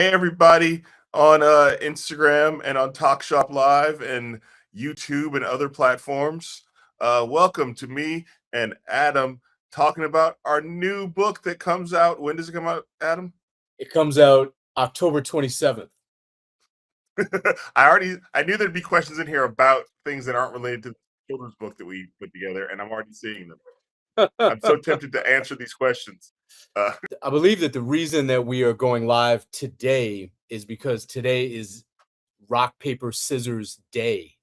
Hey everybody on Instagram and on Talk Shop Live and YouTube and other platforms. Welcome to me and Adam talking about our new book that comes out. When does it come out, Adam? It comes out October 27th. I knew there'd be questions in here about things that aren't related to the children's book that we put together, and I'm already seeing them. I'm so tempted to answer these questions. I believe that the reason that we are going live today is because today is rock, paper, scissors day.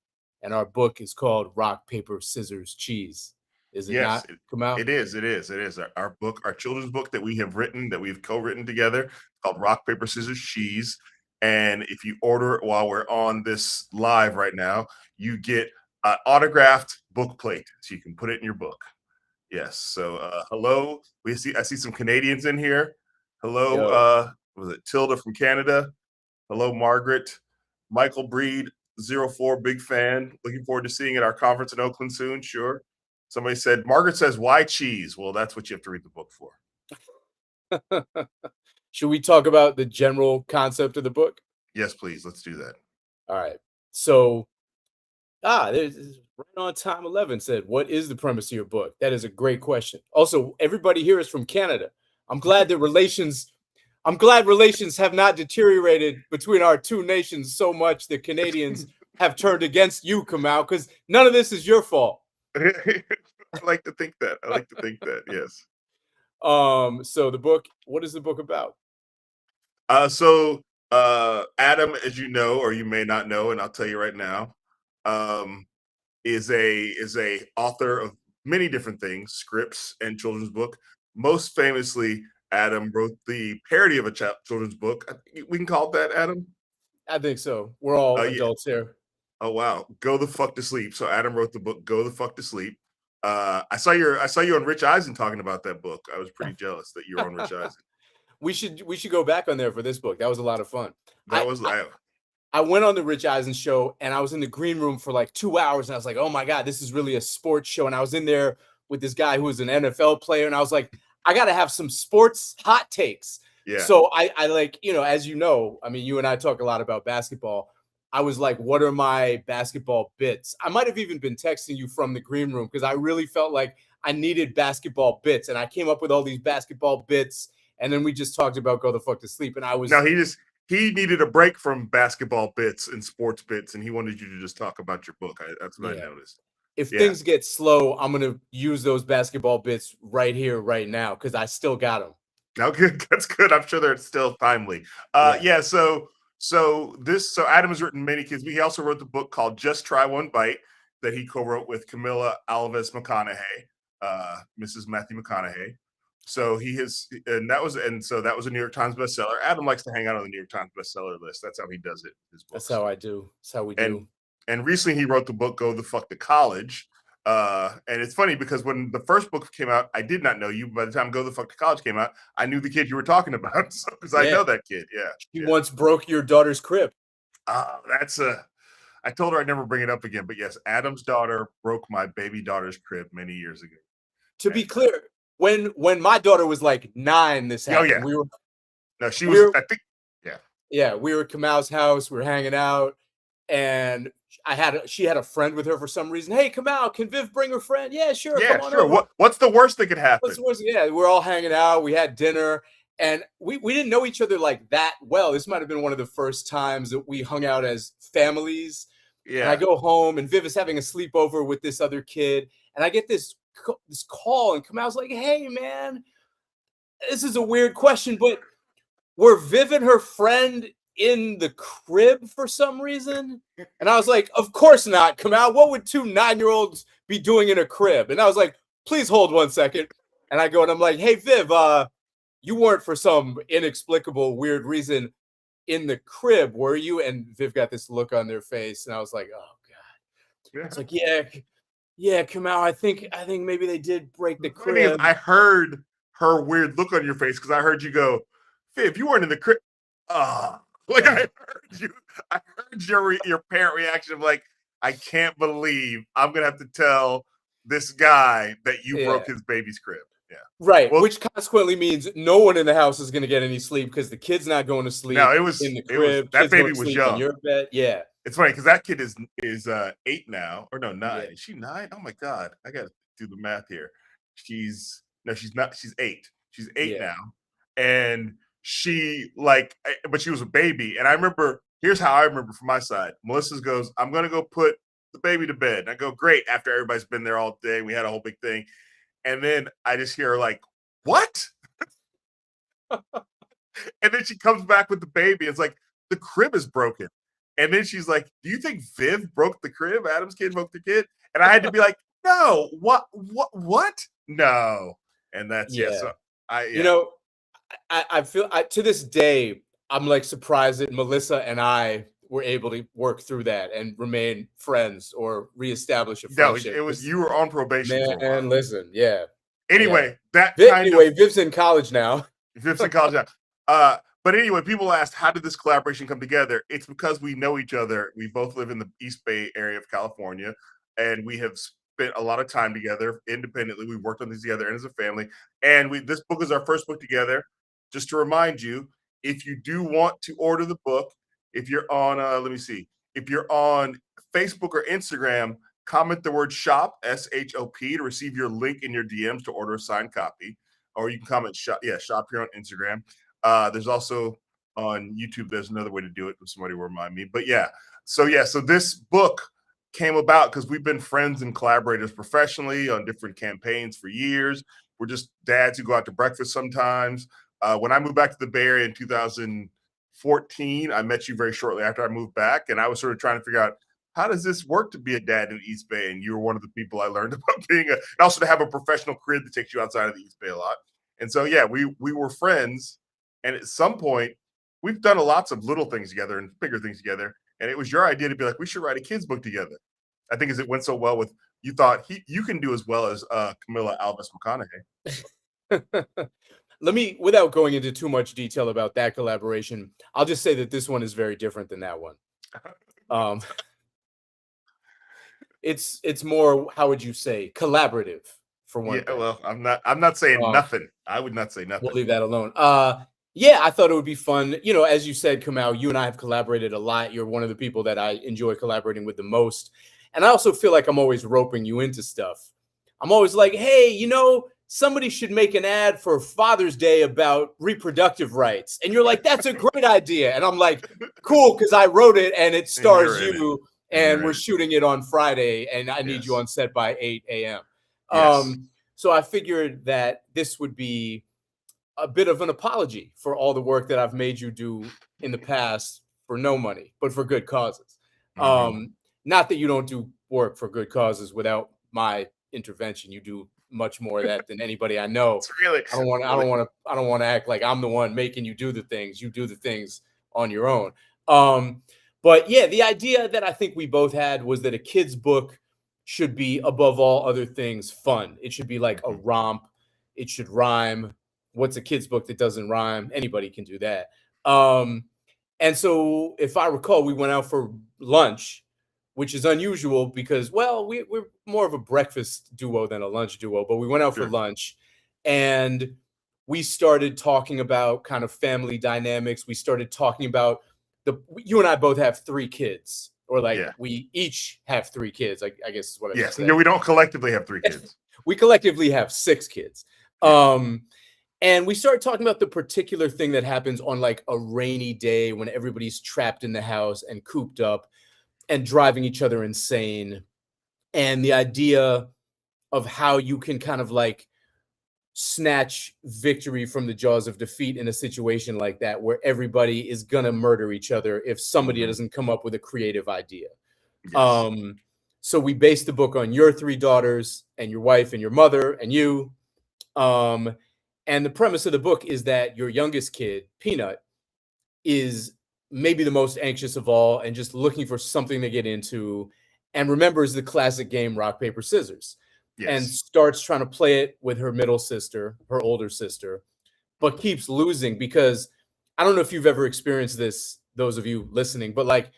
And our book is called Rock, Paper, Scissors, Cheese. Is it Yes, not, Kamau? it is. It is. It is. Our book, our children's book that we have written, that we've co-written together, called Rock, Paper, Scissors, Cheese. And if you order it while we're on this live right now, you get an autographed book plate, so you can put it in your book. Yes. So, hello. I see some Canadians in here. Hello. Was it Tilda from Canada? Hello, Margaret. Michael Breed, 04, big fan. Looking forward to seeing at our conference in Oakland soon. Sure. Somebody said, Margaret says, why cheese? Well, that's what you have to read the book for. Should we talk about the general concept of the book? Yes, please. Let's do that. All right. So, there's right on time 11 said, what is the premise of your book? That is a great question. Also, everybody here is from Canada. I'm glad relations have not deteriorated between our two nations so much that Canadians have turned against you, Kamau, because none of this is your fault. I like to think that. Yes. So the book, what is the book about? Adam, as you know, or you may not know, and I'll tell you right now, is a author of many different things, scripts and children's book. Most famously, Adam wrote the parody of a children's book. We can call it that, Adam. I think so. We're all adults here. Oh wow, Go the Fuck to Sleep. So Adam wrote the book Go the Fuck to Sleep. I saw you on Rich Eisen talking about that book. I was pretty jealous that you were on Rich Eisen. We should go back on there for this book. That was a lot of fun. I went on the Rich Eisen show and I was in the green room for like 2 hours and I was like, oh my God, this is really a sports show. And I was in there with this guy who was an NFL player and I was like, I got to have some sports hot takes. Yeah. So I like, as you know, I mean, you and I talk a lot about basketball. I was like, what are my basketball bits? I might have even been texting you from the green room because I really felt like I needed basketball bits. And I came up with all these basketball bits. And then we just talked about Go the Fuck to Sleep. And I was... No, he needed a break from basketball bits and sports bits. And he wanted you to just talk about your book. That's what I noticed. If things get slow, I'm going to use those basketball bits right here, right now, because I still got them. Okay, that's good. I'm sure they're still timely. So Adam has written many kids. He also wrote the book called Just Try One Bite that he co-wrote with Camilla Alves McConaughey, Mrs. Matthew McConaughey. So that was a New York Times bestseller. Adam likes to hang out on the New York Times bestseller list. That's how he does it. That's how I do. That's how we do. And recently he wrote the book Go the Fuck to College. And it's funny because when the first book came out, I did not know you. By the time Go the Fuck to College came out, I knew the kid you were talking about because I know that kid. Yeah, he once broke your daughter's crib. I told her I'd never bring it up again, but yes, Adam's daughter broke my baby daughter's crib many years ago. To be clear, when my daughter was like 9, this happened. Oh yeah, she was. I think. Yeah, we were at Kamau's house. We were hanging out. And she had a friend with her for some reason. Hey, Kamau, can Viv bring her friend? Yeah, sure. Yeah, sure. What's the worst that could happen? Yeah, we're all hanging out. We had dinner, and we didn't know each other like that well. This might have been one of the first times that we hung out as families. Yeah. And I go home, and Viv is having a sleepover with this other kid, and I get this call, and Kamau's like, "Hey, man, this is a weird question, but were Viv and her friend in the crib for some reason?" And I was like, of course not, Kamau. What would 2 9-year-olds be doing in a crib? And I was like, please hold 1 second. And I go and I'm like, hey, Viv, you weren't for some inexplicable weird reason in the crib, were you? And Viv got this look on their face. And I was like, oh God. It's like, yeah, Kamau, I think maybe they did break the crib. I heard her weird look on your face because I heard you go, Viv, you weren't in the crib. I heard your parent reaction of like, I can't believe I'm gonna have to tell this guy that you broke his baby's crib. Yeah. Right, Well, which consequently means no one in the house is gonna get any sleep because the kid's not going to sleep no, in the it was crib, that kid's going baby to was sleep in young. your bed. Yeah. It's funny because that kid is 8 now, or no, 9. Yeah. Is she 9? Oh my god, I gotta do the math here. She's no, she's not. She's 8. She's 8 Yeah. now, and she but she was a baby. And I remember. Here's how I remember from my side. Melissa goes, "I'm gonna go put the baby to bed." And I go, "Great." After everybody's been there all day, we had a whole big thing, and then I just hear her like, "What?" And then she comes back with the baby. It's like the crib is broken. And then she's like, "Do you think Viv broke the crib? Adam's kid broke the kid?" And I had to be like, "No, what? No." And that's yeah. Yeah. So I You yeah. know, I feel to this day, I'm like surprised that Melissa and I were able to work through that and remain friends or reestablish a No, friendship. it was 'Cause, you were on probation for a man, while. listen, yeah, yeah. Anyway, that kind of Viv's in college now. Viv's in college now. But anyway, people asked, how did this collaboration come together? It's because we know each other. We both live in the East Bay area of California, and we have spent a lot of time together independently. We worked on this together and as a family. And this book is our first book together. Just to remind you, if you do want to order the book, if you're on, let me see, if you're on Facebook or Instagram, comment the word shop, SHOP, to receive your link in your DMs to order a signed copy. Or you can comment shop, yeah, shop here on Instagram. There's also on YouTube, there's another way to do it if somebody will remind me. But yeah, so this book came about because we've been friends and collaborators professionally on different campaigns for years. We're just dads who go out to breakfast sometimes. When I moved back to the Bay Area in 2014, I met you very shortly after I moved back, and I was sort of trying to figure out how does this work to be a dad in East Bay? And you were one of the people I learned about being and also to have a professional career that takes you outside of the East Bay a lot. And so yeah, we were friends, and at some point, we've done lots of little things together and bigger things together. And it was your idea to be like, we should write a kids book together. I think as it went so well with you thought you can do as well as Camilla Alvis McConaughey. Let me, without going into too much detail about that collaboration, I'll just say that this one is very different than that one. Um, it's more, how would you say, collaborative for one Yeah, thing. well, I'm not saying nothing. I would not say We'll nothing. leave that alone. Yeah, I thought it would be fun. You know, as you said, Kamau, you and I have collaborated a lot. You're one of the people that I enjoy collaborating with the most. And I also feel like I'm always roping you into stuff. I'm always like, hey, you know, somebody should make an ad for Father's Day about reproductive rights. And you're like, that's a great idea. And I'm like, cool, because I wrote it and it And you're stars in it. you, And and you're we're in it. shooting it on Friday, and I need you Yes. on set by 8 a.m. Yes. So I figured that this would be a bit of an apology for all the work that I've made you do in the past for no money, but for good causes. Mhm. Not that you don't do work for good causes without my intervention. You do much more of that than anybody I know. It's really, I don't want to act like I'm the one making you do the things. You do the things on your own. But yeah, the idea that I think we both had was that a kid's book should be, above all other things, fun. It should be like a Mhm. romp. It should rhyme. What's a kid's book that doesn't rhyme? Anybody can do that. Um, and so, if I recall, we went out for lunch, which is unusual because, well, we're more of a breakfast duo than a lunch duo, but we went out for Sure. lunch and we started talking about kind of family dynamics. We started talking about you and I both have 3 kids, or like Yeah. we each have 3 kids, I guess is what I should Yes. say. Yeah, we don't collectively have 3 kids. We collectively have 6 kids. Yeah. And we started talking about the particular thing that happens on like a rainy day when everybody's trapped in the house and cooped up and driving each other insane. And the idea of how you can kind of like snatch victory from the jaws of defeat in a situation like that, where everybody is going to murder each other if somebody Mhm. doesn't come up with a creative idea. Yes. Um, so we based the book on your 3 daughters and your wife and your mother and you. Um, and the premise of the book is that your youngest kid, Peanut, is maybe the most anxious of all and just looking for something to get into, and remembers the classic game rock, paper, scissors, and Yes. starts trying to play it with her middle sister, her older sister, but keeps losing because I don't know if you've ever experienced this, those of you listening, but like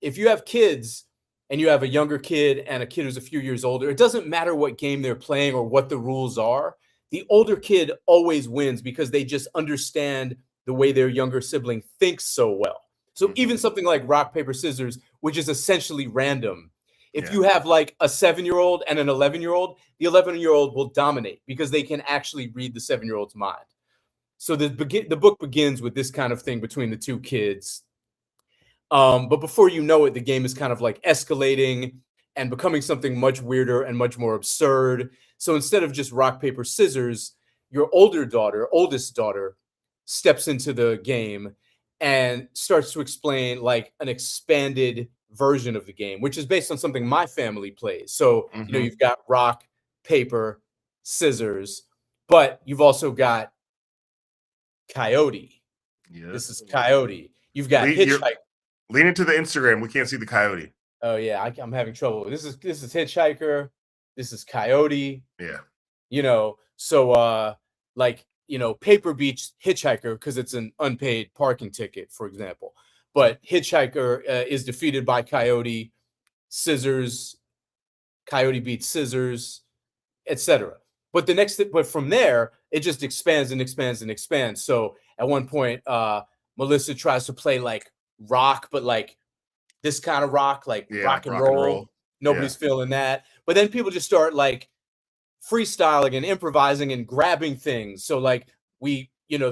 if you have kids and you have a younger kid and a kid who's a few years older, it doesn't matter what game they're playing or what the rules are. the older kid always wins because they just understand the way their younger sibling thinks so well. So even something like rock, paper, scissors, which is essentially random, if you have like a 7-year-old and an 11-year-old, the 11-year-old will dominate because they can actually read the 7-year-old's mind. So the book begins with this kind of thing between the two kids. But before you know it, the game is kind of like escalating and becoming something much weirder and much more absurd. So instead of just rock, paper, scissors, your oldest daughter, steps into the game and starts to explain like an expanded version of the game, which is based on something my family plays. So, you've got rock, paper, scissors, but you've also got Coyote. This is Coyote. You've got Hitchhiker. Lean into the Instagram. We can't see the Coyote. Oh yeah, I'm having trouble. This is Hitchhiker. This is Coyote. Yeah. So like, paper beats Hitchhiker because it's an unpaid parking ticket, for example. But Hitchhiker is defeated by Coyote. Scissors, Coyote beats Scissors, etc. But from there, it just expands and expands and expands. So at one point, Melissa tries to play like rock, but like this kind of rock, like rock and roll. Nobody's feeling that. But then people just start like freestyling and improvising and grabbing things. So like the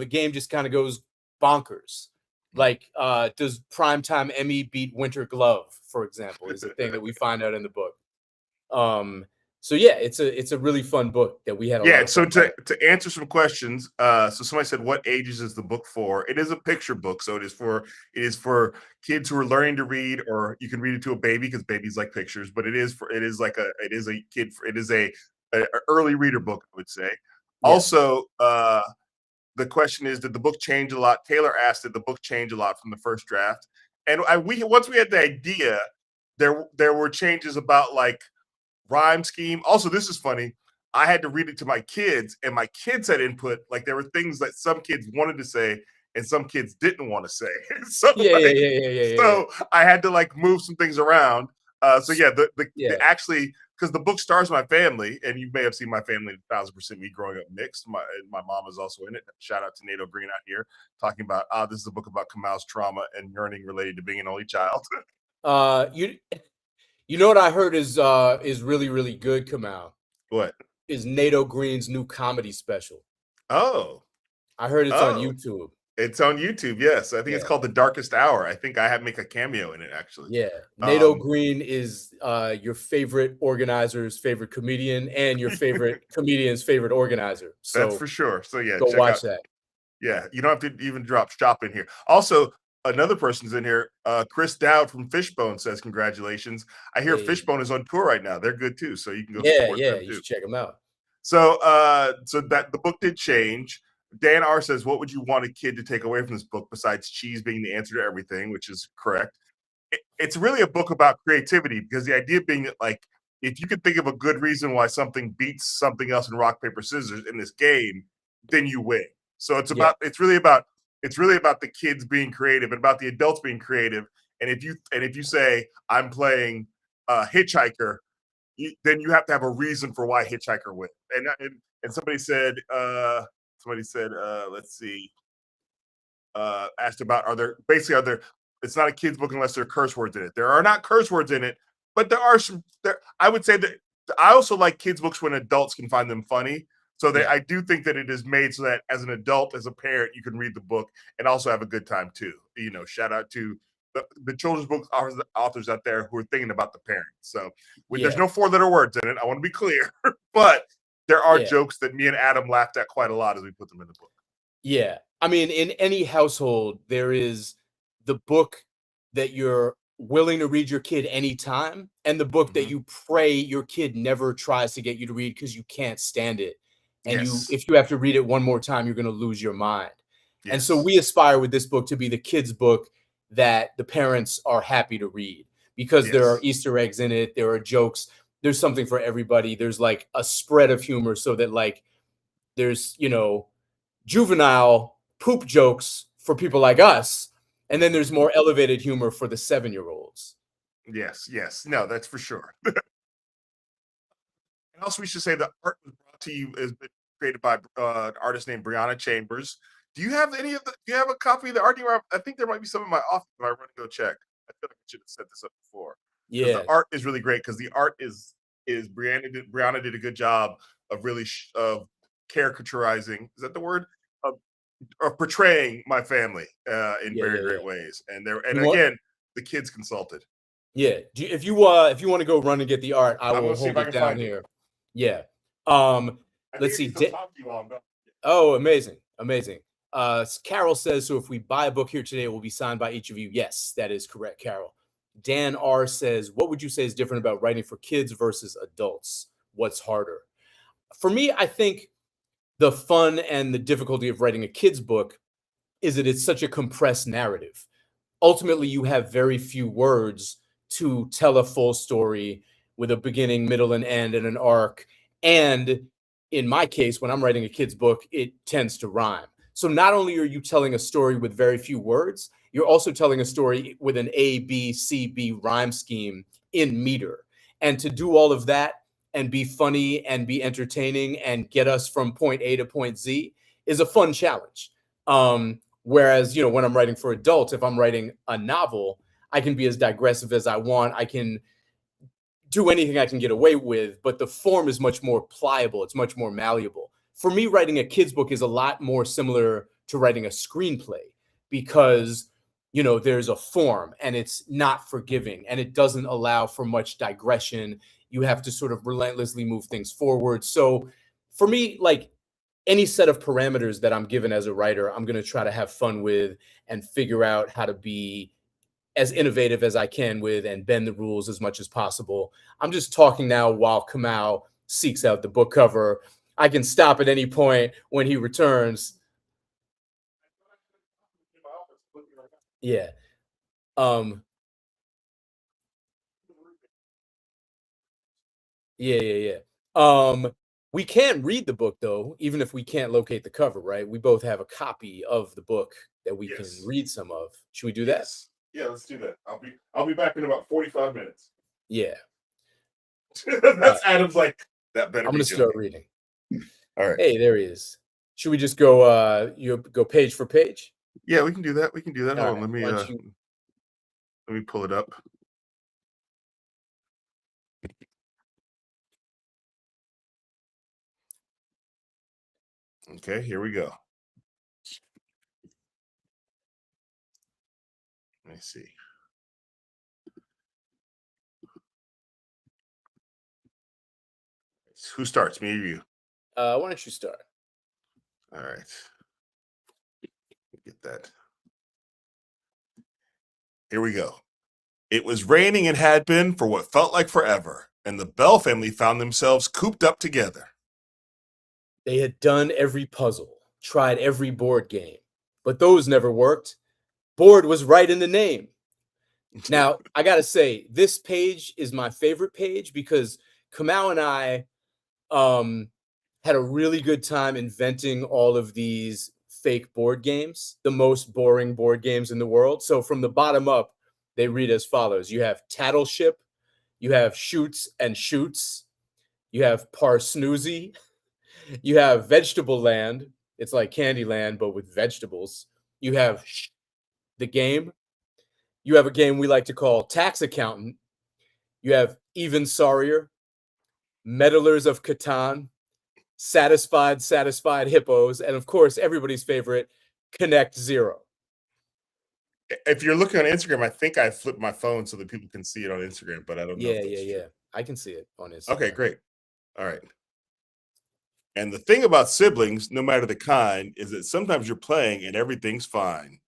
game just kind of goes bonkers. Like, does Primetime Emmy beat Winter Glove, for example, is the thing that we find out in the book. So yeah, it's a really fun book that we had. So to answer some questions, so somebody said, "What ages is the book for?" It is a picture book, so it is for kids who are learning to read, or you can read it to a baby because babies like pictures. But it is a early reader book, I would say. Yeah. Also, the question is, did the book change a lot? Taylor asked, did the book change a lot from the first draft? And once we had the idea, there were changes about like rhyme scheme. Also, this is funny. I had to read it to my kids, and my kids had input. Like there were things that some kids wanted to say and some kids didn't want to say. So I had to like move some things around. Actually, because the book stars my family, and you may have seen my family 1,000% me growing up mixed. My mom is also in it. Shout out to NATO Green out here talking about this is a book about Kamau's trauma and yearning related to being an only child. You know what I heard is really, really good, Kamau? What? Is NATO Green's new comedy special. Oh. I heard it's on YouTube. It's on YouTube, yes. I think it's called The Darkest Hour. I think I make a cameo in it, actually. Yeah. NATO Green is your favorite organizer's favorite comedian and your favorite comedian's favorite organizer. So that's for sure. So yeah, go watch that. Yeah, you don't have to even drop shop in here. Also, another person's in here. Chris Dowd from Fishbone says congratulations. I hear Fishbone is on tour right now. They're good too, so you can go support them too. You should check them out. So that the book did change. Dan R says, what would you want a kid to take away from this book besides cheese being the answer to everything, which is correct? It's really a book about creativity, because the idea being that, like, if you could think of a good reason why something beats something else in rock, paper, scissors in this game, then you win. So it's really about the kids being creative and about the adults being creative. And if you say, I'm playing Hitchhiker, then you have to have a reason for why Hitchhiker wins. And somebody said, let's see, asked about, it's not a kid's book unless there are curse words in it. There are not curse words in it, but there are some. I would say that I also like kids' books when adults can find them funny. So I do think that it is made so that as an adult, as a parent, you can read the book and also have a good time too. Shout out to the children's book authors out there who are thinking about the parents. So there's no 4-letter words in it. I want to be clear, but there are jokes that me and Adam laughed at quite a lot as we put them in the book. Yeah. I mean, in any household, there is the book that you're willing to read your kid anytime, and the book that you pray your kid never tries to get you to read because you can't stand it. And if you have to read it one more time, you're going to lose your mind. Yes. And so we aspire with this book to be the kids' book that the parents are happy to read, because there are Easter eggs in it. There are jokes. There's something for everybody. There's like a spread of humor, so that like there's, juvenile poop jokes for people like us. And then there's more elevated humor for the 7-year-olds. Yes. No, that's for sure. And also we should say the art was brought to you created by an artist named Breanna Chambers. Do you have any of the? Do you have a copy of the art? I think there might be some in my office, but I run to go check. I feel like I should have set this up before because the Yeah, art is really great. Because the art is Brianna did a good job of really of caricaturizing. Is that the word? Of portraying my family in yeah, very yeah, great yeah. ways. And You want? again, the kids consulted. Yeah. If you want to go run and get the art, I I'm will gonna see if hold I it can down find it. here. Yeah. I think Let's I see. can still talk to you while I'm gone. Oh, amazing, amazing. Carol says, so if we buy a book here today, it will be signed by each of you. Yes, that is correct, Carol. Dan R says, what would you say is different about writing for kids versus adults? What's harder? For me, I think the fun and the difficulty of writing a kid's book is that it's such a compressed narrative. Ultimately, you have very few words to tell a full story with a beginning, middle, and end, and an arc. And in my case, when I'm writing a kid's book, it tends to rhyme. So not only are you telling a story with very few words, you're also telling a story with an A, B, C, B rhyme scheme in meter. And to do all of that and be funny and be entertaining and get us from point A to point Z is a fun challenge. Whereas, when I'm writing for adults, if I'm writing a novel, I can be as digressive as I want. I can do anything I can get away with, but the form is much more pliable. It's much more malleable. For me, writing a kid's book is a lot more similar to writing a screenplay because, there's a form and it's not forgiving and it doesn't allow for much digression. You have to sort of relentlessly move things forward. So for me, like any set of parameters that I'm given as a writer, I'm going to try to have fun with and figure out how to be as innovative as I can with and bend the rules as much as possible. I'm just talking now while Kamau seeks out the book cover. I can stop at any point when he returns. Yeah. Um, yeah, yeah, yeah. We can read the book though, even if we can't locate the cover, right? We both have a copy of the book that we can Yes. read some of. Should we do that? Yes. Yeah, let's do that. I'll be back in about 45 minutes. Yeah. That's Adam's like, that better I'm be gonna doing start it. reading. All right. Hey, there he is. Should we just go you go page for page? Yeah, we can do that. We can do that. All Hold right. on, Why don't you let me pull it up. Okay, here we go. Let me see. Who starts? Me or you? why don't you start? All right. Get that. Here we go. It was raining and had been for what felt like forever, and the Bell family found themselves cooped up together. They had done every puzzle, tried every board game, but those never worked. Board was right in the name. Now, I gotta say, this page is my favorite page because Kamau and I had a really good time inventing all of these fake board games, the most boring board games in the world. So from the bottom up, they read as follows. You have Tattleship, you have Shoots and Shoots, you have Parsnoozy, you have Vegetable Land. It's like Candyland, but with vegetables. You have the game. You have a game we like to call Tax Accountant. You have Even Sorrier, Meddlers of Catan, Satisfied Hippos, and of course, everybody's favorite, Connect Zero. If you're looking on Instagram, I think I flipped my phone so that people can see it on Instagram, but I don't know Yeah, if yeah, that's true. yeah. I can see it on Okay, Instagram. great. All right. And the thing about siblings, no matter the kind, is that sometimes you're playing and everything's fine.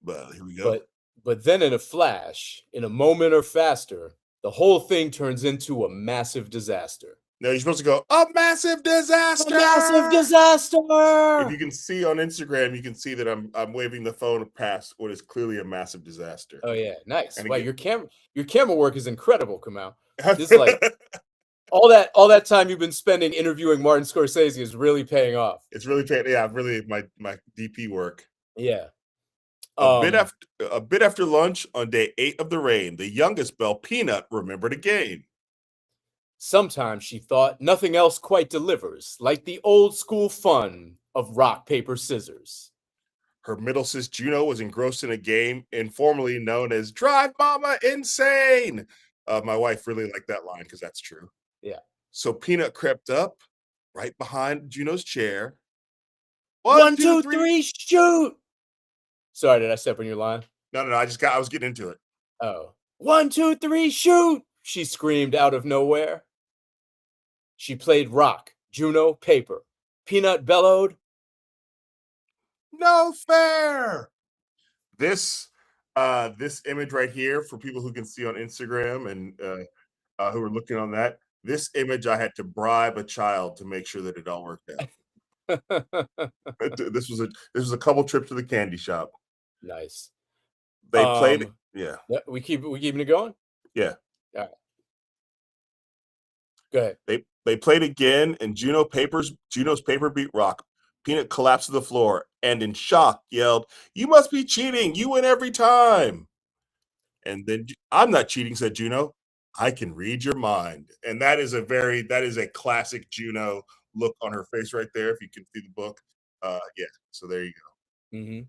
Well, here we go. But then in a flash, in a moment or faster, the whole thing turns into a massive disaster. Now you're supposed to go, a massive disaster. A massive If disaster. you can see on Instagram, you can see that I'm waving the phone past what is clearly a massive disaster. Oh yeah, nice. And Wow, again, your camera work is incredible, Kamau. This is like all that time you've been spending interviewing Martin Scorsese is really paying off. it's really yeah, really my DP work. Yeah. A bit after lunch on day 8 of the rain, the youngest Bell Peanut remembered a game. Sometimes she thought nothing else quite delivers, like the old school fun of rock, paper, scissors. Her middle sis Juno was engrossed in a game informally known as Drive Mama Insane. My wife really liked that line because that's true. Yeah. So Peanut crept up right behind Juno's chair. One, Two, two, three. three, shoot! Sorry, did I step on your line? No. I was getting into it. Oh. 1, 2, 3, shoot! She screamed out of nowhere. She played rock, Juno, paper. Peanut bellowed. No fair. This image right here for people who can see on Instagram and who are looking on that. This image I had to bribe a child to make sure that it all worked out. This was a couple trips to the candy shop. Nice. They played it. Yeah. We keeping it going? Yeah. All right. Go ahead. They played again, and Juno's paper beat rock. Peanut collapsed to the floor and in shock yelled, "You must be cheating. You win every time." And then "I'm not cheating," said Juno. "I can read your mind." And that is a classic Juno look on her face right there, if you can see the book. Yeah, so there you go. Mm-hmm.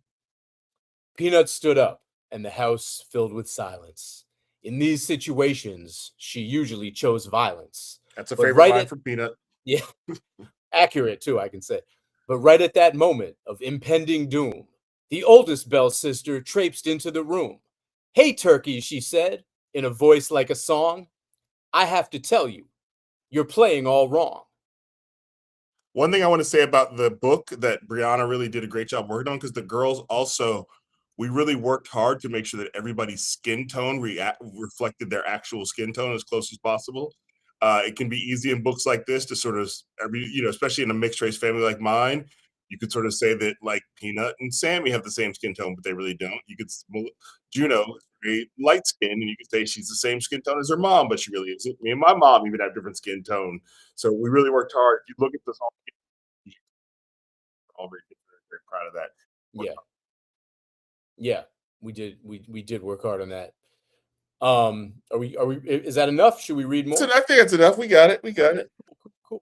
Peanut stood up, and the house filled with silence. In these situations, she usually chose violence. That's a But favorite line from Peanut. Yeah, accurate too, I can say. But right at that moment of impending doom, the oldest Bell sister traipsed into the room. "Hey, Turkey," she said, in a voice like a song. "I have to tell you, you're playing all wrong." One thing I want to say about the book that Breanna really did a great job working on, because the girls also, we really worked hard to make sure that everybody's skin tone reflected their actual skin tone as close as possible. It can be easy in books like this to sort of, especially in a mixed race family like mine, you could sort of say that like Peanut and Sammy have the same skin tone, but they really don't. Juno is very light skin, and you could say she's the same skin tone as her mom, but she really isn't. Me and my mom even have different skin tone. So we really worked hard. If you look at this all very, very proud of that. Yeah, yeah, we did. We did work hard on that. Are we? Is that enough? Should we read more? I think that's enough. We got it. Cool.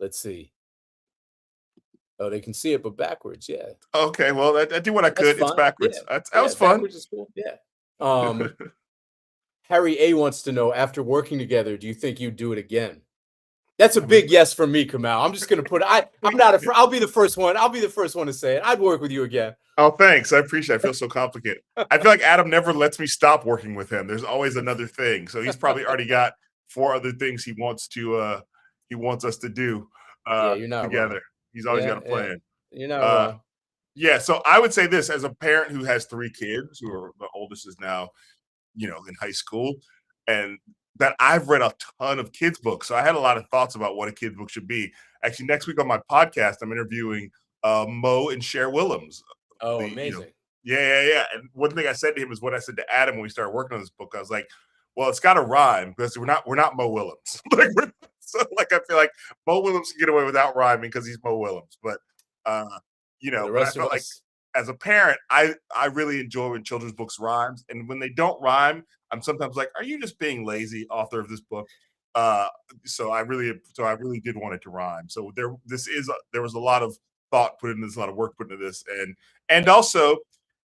Let's see. Oh, they can see it, but backwards. Yeah. Okay. Well, I do what I could. It's backwards. Yeah. That was fun. Backwards is cool. Yeah. Harry A wants to know, after working together, do you think you'd do it again? That's a big yes from me, Kamau. I'm just gonna put it. I'm not I'll be the first one. I'll be the first one to say it. I'd work with you again. Oh, thanks. I appreciate it. I feel so complicated. I feel like Adam never lets me stop working with him. There's always another thing. So he's probably already got 4 other things he wants us to do Yeah, you're not together. wrong. He's always got a plan. Yeah. You're not wrong. Yeah, so I would say this as a parent who has 3 kids, who are the oldest is now, in high school, and that I've read a ton of kids' books. So I had a lot of thoughts about what a kid's book should be. Actually, next week on my podcast, I'm interviewing Mo and Cher Willems. Oh, amazing. Yeah. And one thing I said to him is what I said to Adam when we started working on this book. I was like, well, it's got to rhyme because we're not Mo Willems. I feel like Mo Willems can get away without rhyming because he's Mo Willems. But but I felt like as a parent, I really enjoy when children's books rhymes, and when they don't rhyme, I'm sometimes like, are you just being lazy, author of this book? So I really did want it to rhyme. So there was a lot of thought put into this, a lot of work put into this, and also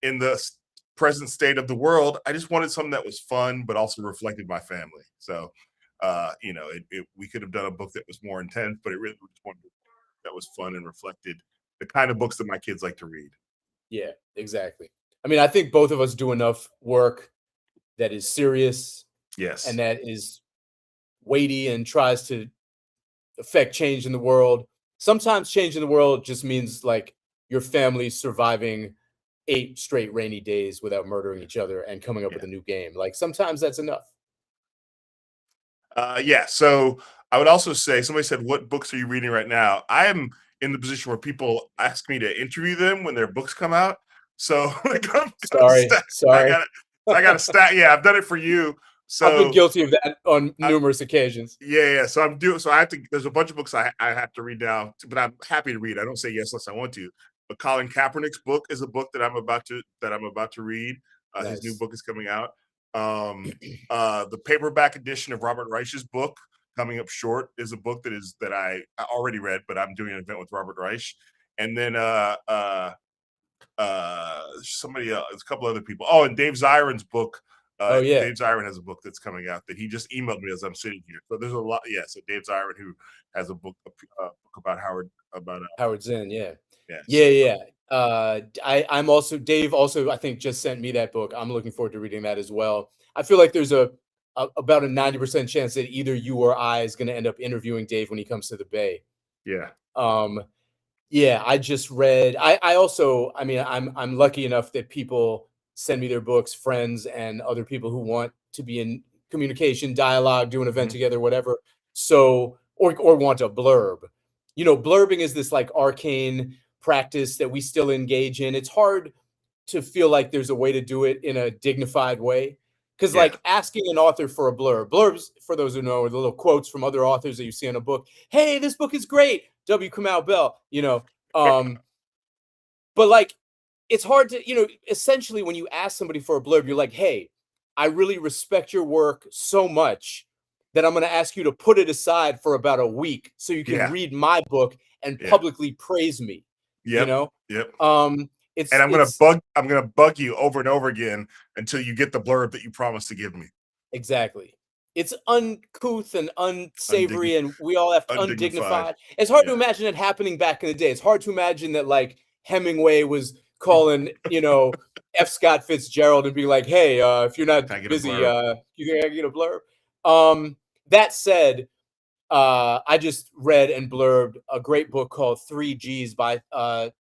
in the present state of the world, I just wanted something that was fun but also reflected my family. So we could have done a book that was more intense, but it really just wanted that was fun and reflected the kind of books that my kids like to read. Yeah, exactly. I mean, I think both of us do enough work that is serious, yes, and that is weighty and tries to affect change in the world. Sometimes change in the world just means like your family surviving 8 straight rainy days without murdering each other and coming up with a new game. Like sometimes that's enough. Yeah. So I would also say, somebody said, "What books are you reading right now?" I am in the position where people ask me to interview them when their books come out. So sorry. I got to stat. Yeah, I've done it for you. So I've been guilty of that on numerous occasions. Yeah. So I have to. There's a bunch of books I have to read now, but I'm happy to read. I don't say yes unless I want to. But Colin Kaepernick's book is a book that I'm about to read. Nice. His new book is coming out. The paperback edition of Robert Reich's book, Coming Up Short, is a book that I already read, but I'm doing an event with Robert Reich. And then somebody else, a couple other people. Oh, and Dave Zirin's book. Oh yeah, Dave Zirin has a book that's coming out that he just emailed me as I'm sitting here. So there's a lot. Yeah, so Dave Zirin, who has a book about Howard, about Howard Zinn. Yeah, yeah. yeah, So yeah. I'm also Dave. Also, I think just sent me that book. I'm looking forward to reading that as well. I feel like there's about a 90% chance that either you or I is going to end up interviewing Dave when he comes to the Bay. yeah, Um, Yeah, I just read. I also, I mean, I'm lucky enough that people send me their books, friends and other people who want to be in communication, dialogue, do an event mhm, together, whatever. So, or want a blurb. You know, blurbing is this like arcane practice that we still engage in. It's hard to feel like there's a way to do it in a dignified way. Because yeah. like asking an author for a blurb, blurbs, for those who know, are the little quotes from other authors that you see in a book. Hey, this book is great. W. Kamau Bell, you know. Um, but like it's hard to, essentially when you ask somebody for a blurb, you're like, hey, I really respect your work so much that I'm going to ask you to put it aside for about a week so you can Yeah, read my book and yeah, publicly praise me, you yep, know? yep. Um, And it's it's I'm gonna bug you over and over again until you get the blurb that you promised to give me. Exactly. It's uncouth and Undign- unsavory, and we all have to undignified. undignified. It's hard to Yeah, imagine it happening back in the day. It's hard to imagine that like Hemingway was calling, F. Scott Fitzgerald and being like, "Hey, if you're not can I get a busy, blurb? you think I can get a blurb?" That said, I just read and blurbed a great book called Three Gs by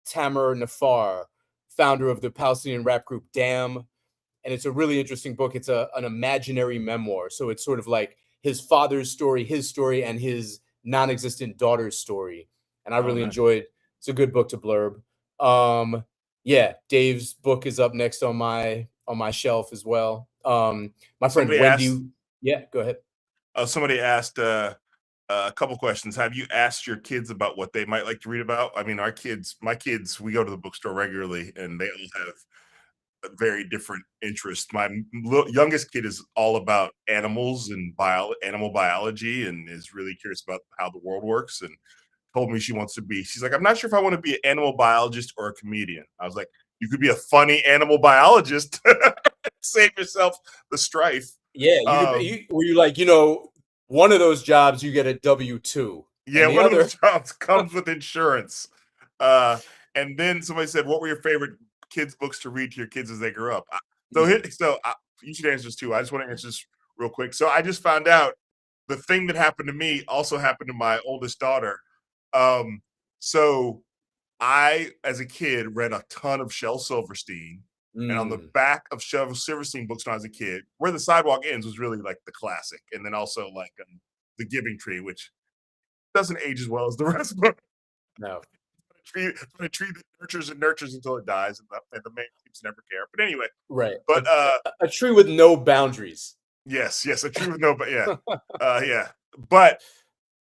Tamer Nafar, founder of the Palestinian rap group Damn, and it's a really interesting book. It's an imaginary memoir, so it's sort of like his father's story, his story, and his non-existent daughter's story. And I Oh, really nice. enjoyed. It's a good book to blurb. Yeah, Dave's book is up next on my shelf as well. My friend Somebody asked. Wendy. Yeah, go ahead. Somebody asked a couple questions. Have you asked your kids about what they might like to read about? I mean, my kids, we go to the bookstore regularly, and they all have a very different interests. My youngest kid is all about animals and animal biology, and is really curious about how the world works. And told me she wants to be. She's like, I'm not sure if I want to be an animal biologist or a comedian. I was like, you could be a funny animal biologist. Save yourself the strife. Yeah, you could. Um, Were you like, one of those jobs you get a W-2, yeah, and the one of other. those jobs comes with insurance. Uh, and then somebody said, "What were your favorite kids' books to read to your kids as they grew up?" You should answer this too. I just want to answer this real quick. So I just found out the thing that happened to me also happened to my oldest daughter. Um, so I, as a kid, read a ton of Shel Silverstein, and on the Mm, back of Shel Silverstein books when I was a kid, "Where the Sidewalk Ends" was really like the classic, and then also like "The Giving Tree," which doesn't age as well as the rest, but no, a tree that nurtures and nurtures until it dies, and the man seems to never care. But anyway, right. but A tree with no boundaries. yes, yes, a tree with no, but yeah, yeah. But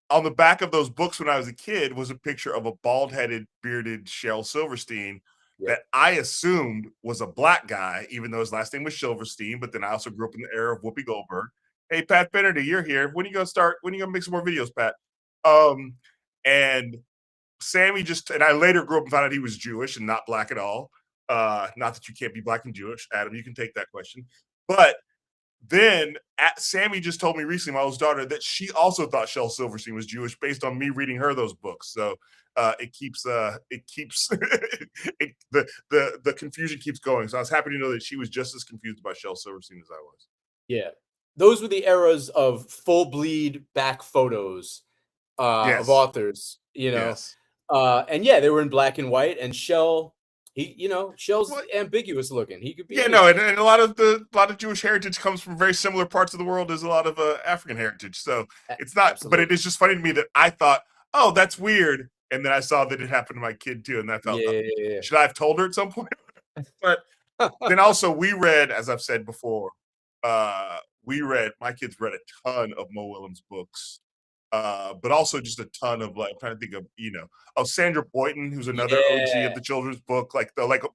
on the back of those books when I was a kid was a picture of a bald-headed, bearded Shel Silverstein Yep. that I assumed was a black guy, even though his last name was Silverstein. But then I also grew up in the era of Whoopi Goldberg. Hey, Pat Finnerty, you're here. When are you gonna start? When are you gonna make some more videos, Pat? Um, and Sammy just, and I later grew up and found out he was Jewish and not black at all. Not that you can't be black and Jewish, Adam. You can take that question, but then Sammy just told me recently, my oldest daughter, that she also thought Shel Silverstein was Jewish based on me reading her those books. So it keeps the confusion keeps going. So I was happy to know that she was just as confused about Shel Silverstein as I was. Yeah. Those were the eras of full bleed back photos of Yes, authors, yes. and yeah, they were in black and white. And Shell's Well, ambiguous looking. He could be yeah, no, anything. and a lot of Jewish heritage comes from very similar parts of the world as a lot of African heritage. So it's not, but it Absolutely. is just funny to me that I thought, oh, that's weird, and then I saw that it happened to my kid too, and I felt, Yeah. should I have told her at some point? But then also we read, as I've said before, my kids read a ton of Mo Willems books, but also just a ton of like, I'm trying to think of, Sandra Boynton, who's another OG Yeah. of the children's book, like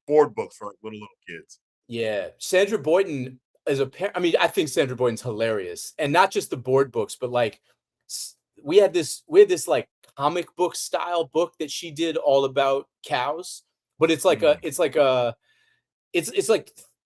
board books for like little kids. Yeah. Sandra Boynton, as a parent, I mean, I think Sandra Boynton's hilarious, and not just the board books, but like we had this like comic book style book that she did all about cows, but it's like it's like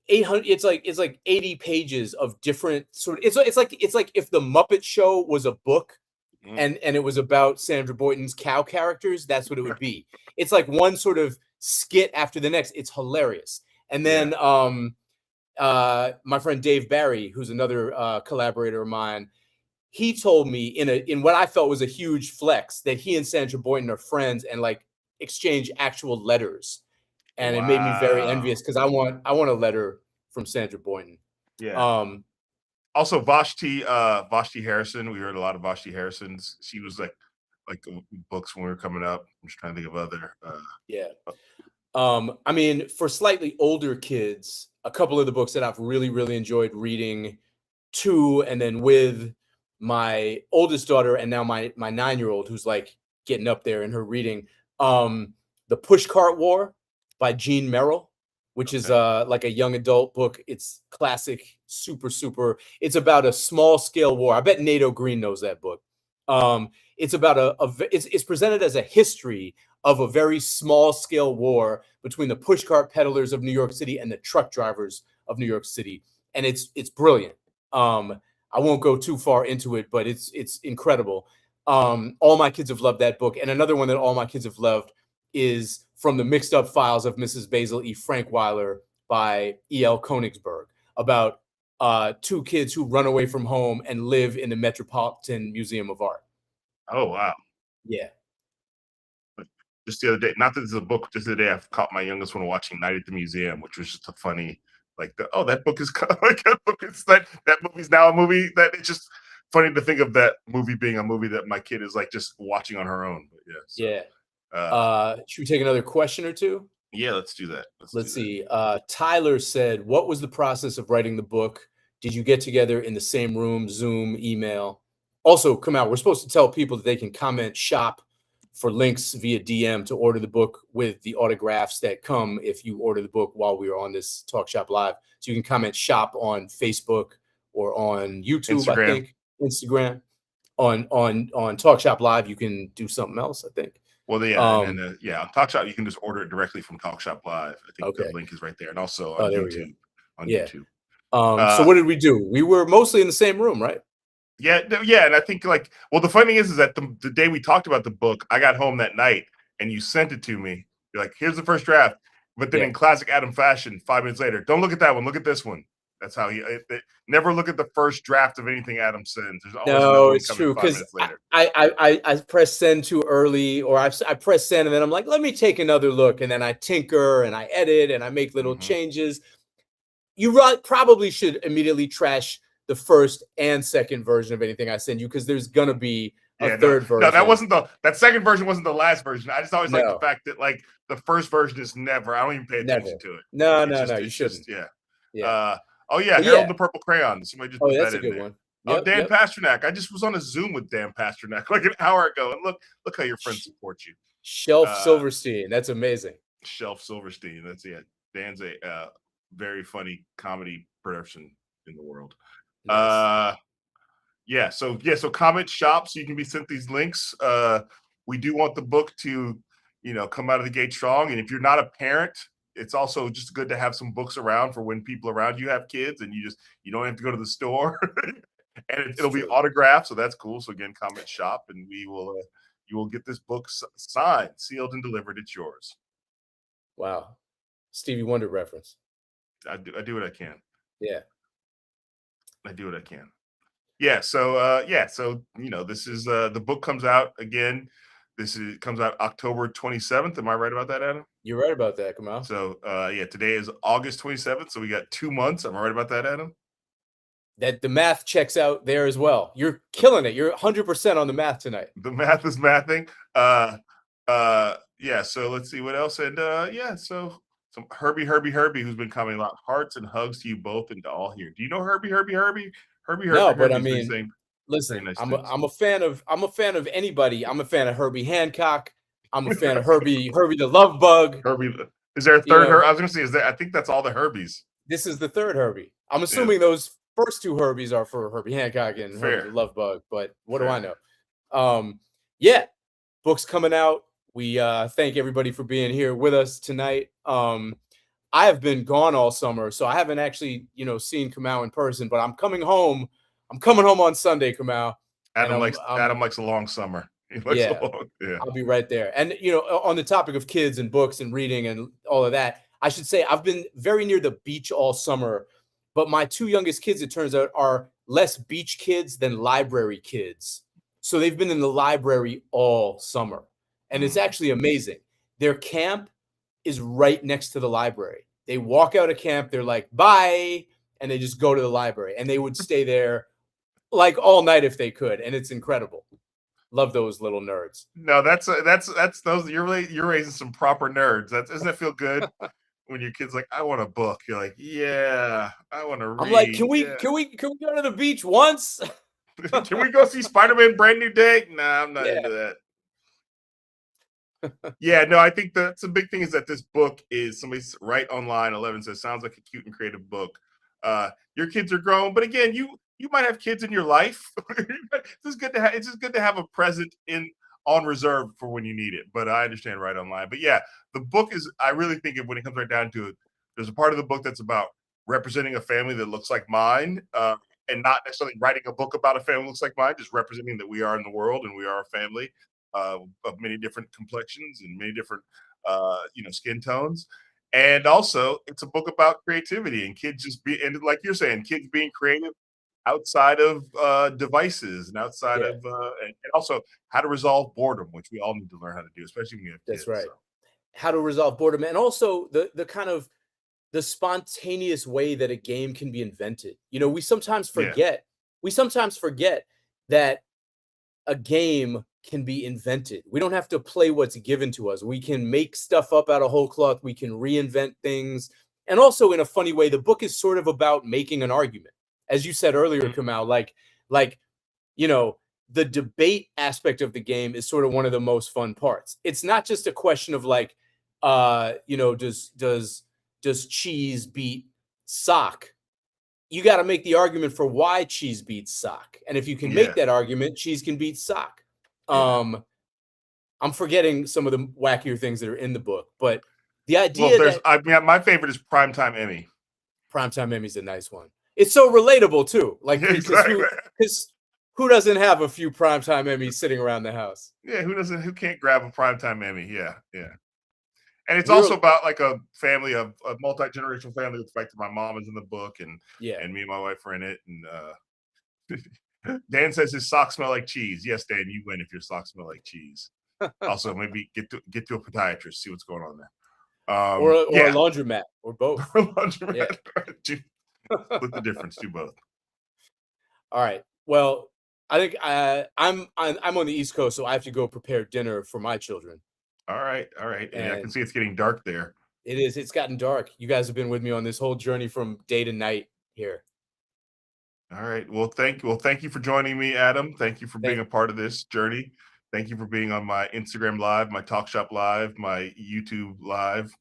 800, it's like 80 pages of different sort of, it's like if the Muppet Show was a book and it was about Sandra Boynton's cow characters, that's what it would be. It's like one sort of skit after the next. It's hilarious. And then my friend Dave Barry, who's another collaborator of mine, he told me in what I felt was a huge flex that he and Sandra Boynton are friends and like exchange actual letters. And it made me very envious because I want a letter from Sandra Boynton. Yeah. Also Vashti Harrison. We heard a lot of Vashti Harrison's. She was like books when we were coming up. I'm just trying to think of other. I mean, for slightly older kids, a couple of the books that I've really, really enjoyed reading to, and then with my oldest daughter and now my 9-year-old who's like getting up there in her reading, The Pushcart War by Jean Merrill, which is like a young adult book. It's classic, super. It's about a small scale war. I bet Nato Green knows that book. It's about it's presented as a history of a very small scale war between the pushcart peddlers of New York City and the truck drivers of New York City, and it's brilliant. I won't go too far into it, but it's incredible. All my kids have loved that book, and another one that all my kids have loved is From the Mixed Up Files of Mrs. Basil E. Frankweiler by E.L. Konigsberg, about 2 kids who run away from home and live in the Metropolitan Museum of Art. Oh, wow. Yeah. Just the other day, not that it's a book, just the other day I've caught my youngest one watching Night at the Museum, which was just a funny, like, that book is like that movie's now a movie. That it's just funny to think of that movie being a movie that my kid is like just watching on her own. But should we take another question or two? Yeah, let's do that. Let's see. Tyler said, what was the process of writing the book? Did you get together in the same room, Zoom, email? Also, Kamau, we're supposed to tell people that they can comment shop for links via DM to order the book with the autographs that come if you order the book while we are on this Talk Shop Live. So you can comment shop on Facebook or on YouTube, Instagram. I think. Instagram. On Talk Shop Live, you can do something else, I think. Well, on Talk Shop, you can just order it directly from Talk Shop Live. I think the link is right there. And also on YouTube. YouTube. So what did we do? We were mostly in the same room, right? Yeah, and I think the funny thing is that the day we talked about the book, I got home that night and you sent it to me. You're like, here's the first draft. But then in classic Adam fashion, 5 minutes later, don't look at that one, look at this one. That's how never look at the first draft of anything Adam sends. There's always it's true, because I press send too early, or I press send and then I'm like, let me take another look, and then I tinker and I edit and I make little changes. You probably should immediately trash the first and second version of anything I send you, because there's gonna be a third version. No, that second version wasn't the last version. I just always like the fact that the first version is never. I don't even pay attention to it. No, you shouldn't. Harold the Purple Crayon. Somebody just put that's that a good one. Dan Pasternak. I just was on a Zoom with Dan Pasternak like an hour ago, and look how your friends support you. Shelf Silverstein. That's amazing. Shelf Silverstein. That's Dan's a very funny comedy person in the world. Nice. So comment shop so you can be sent these links. We do want the book to come out of the gate strong, and if you're not a parent, it's also just good to have some books around for when people around you have kids and you don't have to go to the store and it'll be autographed, so that's cool. So again, comment shop and you will get this book signed, sealed, and delivered. It's yours. Wow. Stevie Wonder reference. I do what I can. Yeah. I do what I can. Yeah. So this is the book comes out again. Comes out October 27th. Am I right about that, Adam? You're right about that, Kamau. So today is August 27th. So we got 2 months. Am I right about that, Adam? That the math checks out there as well. You're killing it. You're 100% on the math tonight. The math is mathing. So let's see what else. And so some Herbie, who's been coming a lot. Hearts and hugs to you both and to all here. Do you know Herbie? No, but I mean, listen, nice I'm a fan of anybody. I'm a fan of Herbie Hancock. I'm a fan of Herbie the Love Bug. Herbie, is there a third? I was gonna say, I think that's all the Herbies. This is the third Herbie. I'm assuming those first two Herbies are for Herbie Hancock and Herbie the Fair. Love Bug, but what do I Fair. know? Yeah, books coming out. We thank everybody for being here with us tonight. I have been gone all summer, so I haven't actually, seen Kamau in person, but I'm coming home. I'm coming home on Sunday, Kamau, and Adam likes a long summer. He likes a yeah, long, yeah. I'll be right there. And on the topic of kids and books and reading and all of that, I should say I've been very near the beach all summer, but my two youngest kids, it turns out, are less beach kids than library kids. So they've been in the library all summer, and it's actually amazing. Their camp is right next to the library. They walk out of camp, they're like, bye, and they just go to the library, and they would stay there like all night if they could, and it's incredible. Love those little nerds. No, that's those. You're raising some proper nerds. Doesn't it feel good when your kid's like, I want a book? You're like, yeah, I want to read. I'm like, can yeah. we go to the beach once? Can we go see Spider-Man Brand New Day? Nah, I'm not into that. Yeah, no, I think that's a big thing is that this book is somebody's right online. 11 says sounds like a cute and creative book. Your kids are grown, but again, you might have kids in your life. It's just good to have a present on reserve for when you need it. But I understand right online. But yeah, the book is. I really think when it comes right down to it, there's a part of the book that's about representing a family that looks like mine, and not necessarily writing a book about a family that looks like mine, just representing that we are in the world and we are a family of many different complexions and many different skin tones. And also it's a book about creativity and kids and like you're saying, kids being creative outside of devices and outside of and also how to resolve boredom, which we all need to learn how to do, especially when you have kids. That's right. So. How to resolve boredom, and also the kind of the spontaneous way that a game can be invented. We sometimes forget. We sometimes forget that a game can be invented. We don't have to play what's given to us. We can make stuff up out of whole cloth. We can reinvent things. And also, in a funny way, the book is sort of about making an argument. As you said earlier, Kamau, like the debate aspect of the game is sort of one of the most fun parts. It's not just a question of like, does cheese beat sock? You got to make the argument for why cheese beats sock. And if you can make that argument, cheese can beat sock. I'm forgetting some of the wackier things that are in the book, but the idea my favorite is Primetime Emmy. Primetime Emmy's a nice one. It's so relatable too. Like, because who doesn't have a few Primetime Emmys sitting around the house? Yeah, who can't grab a Primetime Emmy? Yeah. And it's also about like a family of a multi-generational family. The fact that my mom is in the book and me and my wife are in it. And Dan says his socks smell like cheese. Yes, Dan, you win if your socks smell like cheese. Also, maybe get to a podiatrist, see what's going on there. Or a laundromat, or both. Or a laundromat. Split the difference, do both. All right. Well, I think I'm on the East Coast, so I have to go prepare dinner for my children. All right. And I can see it's getting dark there. It is. It's gotten dark. You guys have been with me on this whole journey from day to night here. All right. Well, thank you for joining me, Adam. Thank you for being a part of this journey. Thank you for being on my Instagram Live, my Talk Shop Live, my YouTube Live,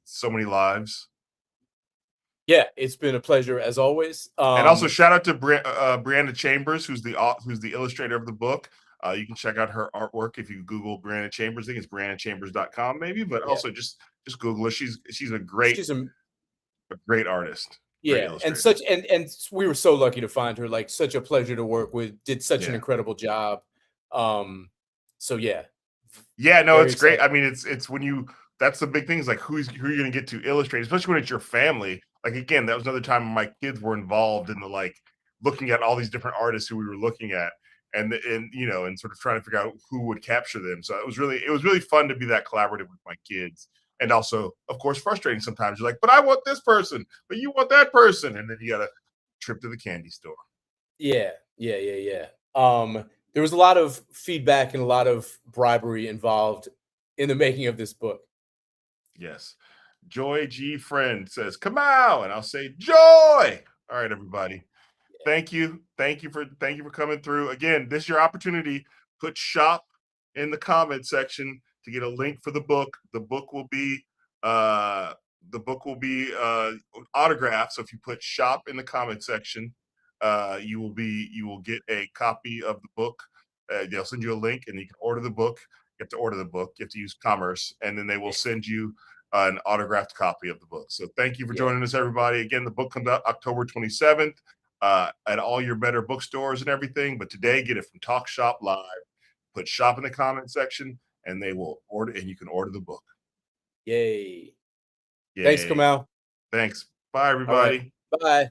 so many lives. Yeah, it's been a pleasure as always. And also shout out to Breanna Chambers, who's the illustrator of the book. You can check out her artwork if you Google Breanna Chambers. I think it's BreannaChambers.com maybe, but also just Google her. She's a great artist. Yeah, and we were so lucky to find her. Like, such a pleasure to work with. Did such an incredible job. So yeah. Yeah, no, it's great. I mean, it's when that's the big thing is like who you're going to get to illustrate, especially when it's your family. Like, again, that was another time when my kids were involved in the looking at all these different artists who we were looking at. And sort of trying to figure out who would capture them. So it was really fun to be that collaborative with my kids, and also, of course, frustrating sometimes. You're like, but I want this person, but you want that person, and then you got to trip to the candy store. Yeah. There was a lot of feedback and a lot of bribery involved in the making of this book. Yes, Joy G Friend says, "Kamau," and I'll say, "Joy." All right, everybody. Thank you for coming through. Again, this is your opportunity. Put shop in the comment section to get a link for the book. The book will be the book will be autographed. So if you put shop in the comment section, you will get a copy of the book. They'll send you a link, and you can order the book. You have to order the book. You have to use commerce, and then they will send you an autographed copy of the book. So thank you for joining us, everybody. Again, the book comes out October 27th at all your better bookstores and everything. But today, get it from Talk Shop Live. Put shop in the comment section, and they will order, and you can order the book. Yay. Yay. Thanks, Kamau. Thanks. Bye, everybody. Right. Bye.